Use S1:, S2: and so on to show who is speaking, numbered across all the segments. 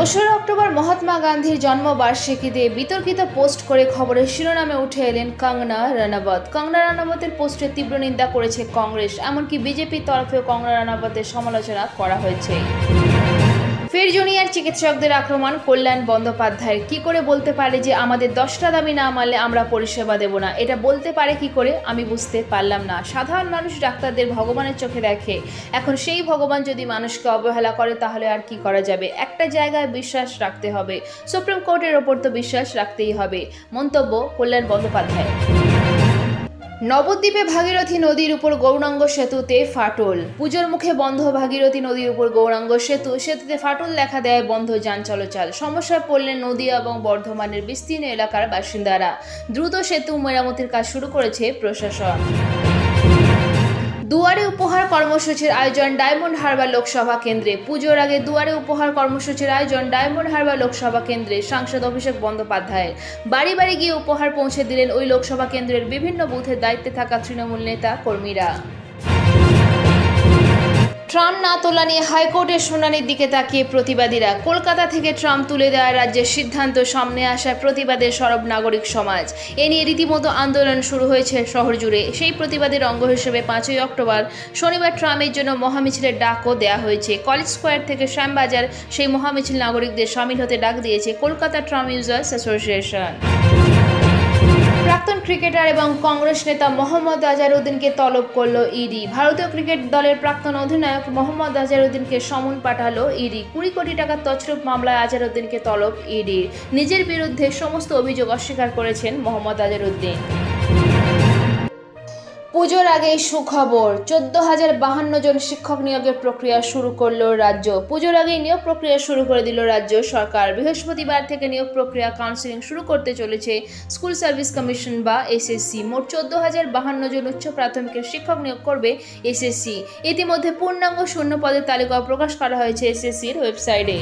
S1: 2রা October Mahatma গান্ধীর জন্মবার্ষিকীতে বিতর্কিত post করে খবরের শিরোনামে উঠে এলেন কঙ্গনা রানাবত। কঙ্গনা রানাবতের পোস্টের তীব্র নিন্দা করেছে কংগ্রেস, এমনকি বিজেপির তরফেও কঙ্গনা রানাবতের সমালোচনা করা হয়েছে। ফের জুনিয়র চিকিৎসকদের আক্রমণ কল্যাণ বন্দ্যোপাধ্যায়ের। কি করে বলতে পারে যে আমাদের 10টা দাবি না মানলে আমরা পরিষেবা দেব না? এটা বলতে পারে কি করে আমি বুঝতে পারলাম না। সাধারণ মানুষ ডাক্তারদের ভগবানের চোখে দেখে, এখন সেই ভগবান যদি মানুষকে অবহেলা করে তাহলে আর কি করা যাবে? একটা জায়গায় বিশ্বাস রাখতে হবে, সুপ্রিম কোর্টের ওপর তো বিশ্বাস রাখতেই হবে। মন্তব্য কল্যাণ বন্দ্যোপাধ্যায়। নবদ্বীপে ভাগীরথী নদীর উপর গৌরাঙ্গ সেতুতে ফাটল। পুজোর মুখে বন্ধ ভাগীরথী নদীর উপর গৌরাঙ্গ সেতুতে ফাটল দেখা দেয়, বন্ধ যান চলাচল। সমস্যায় পড়লেন নদিয়া এবং বর্ধমানের বিস্তীর্ণ এলাকার বাসিন্দারা। দ্রুত সেতু মেরামতির কাজ শুরু করেছে প্রশাসন। দুয়ারে উপহার কর্মসূচির আয়োজন ডায়মন্ড হারবার লোকসভা কেন্দ্রে। পুজোর আগে দুয়ারে উপহার কর্মসূচির আয়োজন ডায়মন্ড হারবার লোকসভা কেন্দ্রে। সাংসদ অভিষেক বন্দ্যোপাধ্যায় বাড়ি বাড়ি গিয়ে উপহার পৌঁছে দিলেন ওই লোকসভা কেন্দ্রের বিভিন্ন বুথের দায়িত্বে থাকা তৃণমূল নেতা কর্মীরা। ট্রাম না তোলা নিয়ে হাইকোর্টের শুনানির দিকে তাকিয়ে প্রতিবাদীরা। কলকাতা থেকে ট্রাম তুলে দেওয়ার রাজ্যের সিদ্ধান্ত সামনে আসায় প্রতিবাদে সরব নাগরিক সমাজ। এ নিয়ে রীতিমতো আন্দোলন শুরু হয়েছে শহর জুড়ে। সেই প্রতিবাদের অঙ্গ হিসেবে 5ই অক্টোবর শনিবার ট্রামের জন্য মহামিছিলের ডাকও দেওয়া হয়েছে। কলেজ স্কোয়ার থেকে শ্যামবাজার সেই মহামিছিল নাগরিকদের সামিল হতে ডাক দিয়েছে কলকাতা ট্রাম ইউজার্স অ্যাসোসিয়েশন। প্রাক্তন ক্রিকেটার এবং কংগ্রেস নেতা মোহাম্মদ আজহারউদ্দিনকে তলব করল ইডি। ভারতীয় ক্রিকেট দলের প্রাক্তন অধিনায়ক মোহাম্মদ আজহারউদ্দিনকে সমন পাঠালো ইডি। 20 কোটি টাকার তছরূপ মামলায় আজহারউদ্দিনকে তলব ইডি। নিজের বিরুদ্ধে সমস্ত অভিযোগ অস্বীকার করেছেন মোহাম্মদ আজহারউদ্দিন। পুজোর আগেই সুখবর, 14,052 জন শিক্ষক নিয়োগের প্রক্রিয়া শুরু করল রাজ্য। পুজোর আগেই নিয়োগ প্রক্রিয়া শুরু করে দিল রাজ্য সরকার। বৃহস্পতিবার থেকে নিয়োগ প্রক্রিয়া কাউন্সিলিং শুরু করতে চলেছে স্কুল সার্ভিস কমিশন বা এসএসসি। মোট 14,052 জন উচ্চ প্রাথমিকের শিক্ষক নিয়োগ করবে এসএসসি। ইতিমধ্যে পূর্ণাঙ্গ শূন্য পদের তালিকাও প্রকাশ করা হয়েছে এসএসসির ওয়েবসাইটে।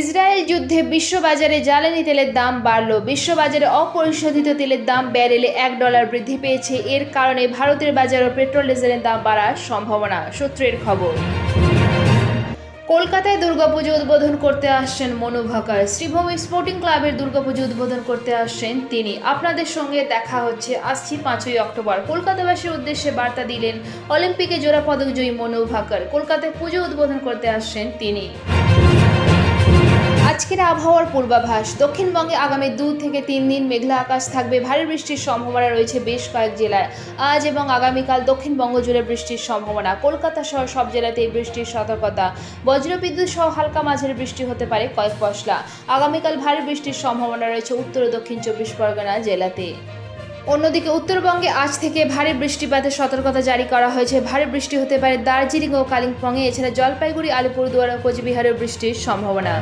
S1: ইসরায়েল যুদ্ধে বিশ্ববাজারে জ্বালানি তেলের দাম বাড়ল। বিশ্ববাজারে অপরিশোধিত তেলের দাম ব্যারেলে $1 বৃদ্ধি পেয়েছে। এর কারণে ভারতের বাজারেও পেট্রোল ডিজেলের দাম বাড়ার সম্ভাবনা, সূত্রের খবর। কলকাতায় দুর্গাপুজো উদ্বোধন করতে আসছেন মনু ভাকার। শ্রীভূমি স্পোর্টিং ক্লাবের দুর্গাপুজো উদ্বোধন করতে আসছেন তিনি। আপনাদের সঙ্গে দেখা হচ্ছে, আসছি 5ই অক্টোবর। কলকাতাবাসীর উদ্দেশ্যে বার্তা দিলেন অলিম্পিকে জোড়া পদক জয়ী মনু ভাকার। কলকাতায় পুজো উদ্বোধন করতে আসছেন তিনি। আজকের আবহাওয়ার পূর্বাভাস। দক্ষিণবঙ্গে আগামী 2 থেকে 3 দিন মেঘলা আকাশ থাকবে, ভারী বৃষ্টির সম্ভাবনা রয়েছে বেশ কয়েক জেলায়। আজ এবং আগামীকাল দক্ষিণবঙ্গ জুড়ে বৃষ্টির সম্ভাবনা। কলকাতা সহ সব জেলাতেই বৃষ্টির সতর্কতা। বজ্রবিদ্যুৎ সহ হালকা মাঝারি বৃষ্টি হতে পারে কয়েক পশলা। আগামীকাল ভারী বৃষ্টির সম্ভাবনা রয়েছে উত্তর ও দক্ষিণ 24 পরগনা জেলাতে। অন্যদিকে উত্তরবঙ্গে আজ থেকে ভারী বৃষ্টিপাতের সতর্কতা জারি করা হয়েছে। ভারী বৃষ্টি হতে পারে দার্জিলিং ও কালিম্পংয়ে। এছাড়া জলপাইগুড়ি, আলিপুরদুয়ার ও কোচবিহারেও বৃষ্টির সম্ভাবনা।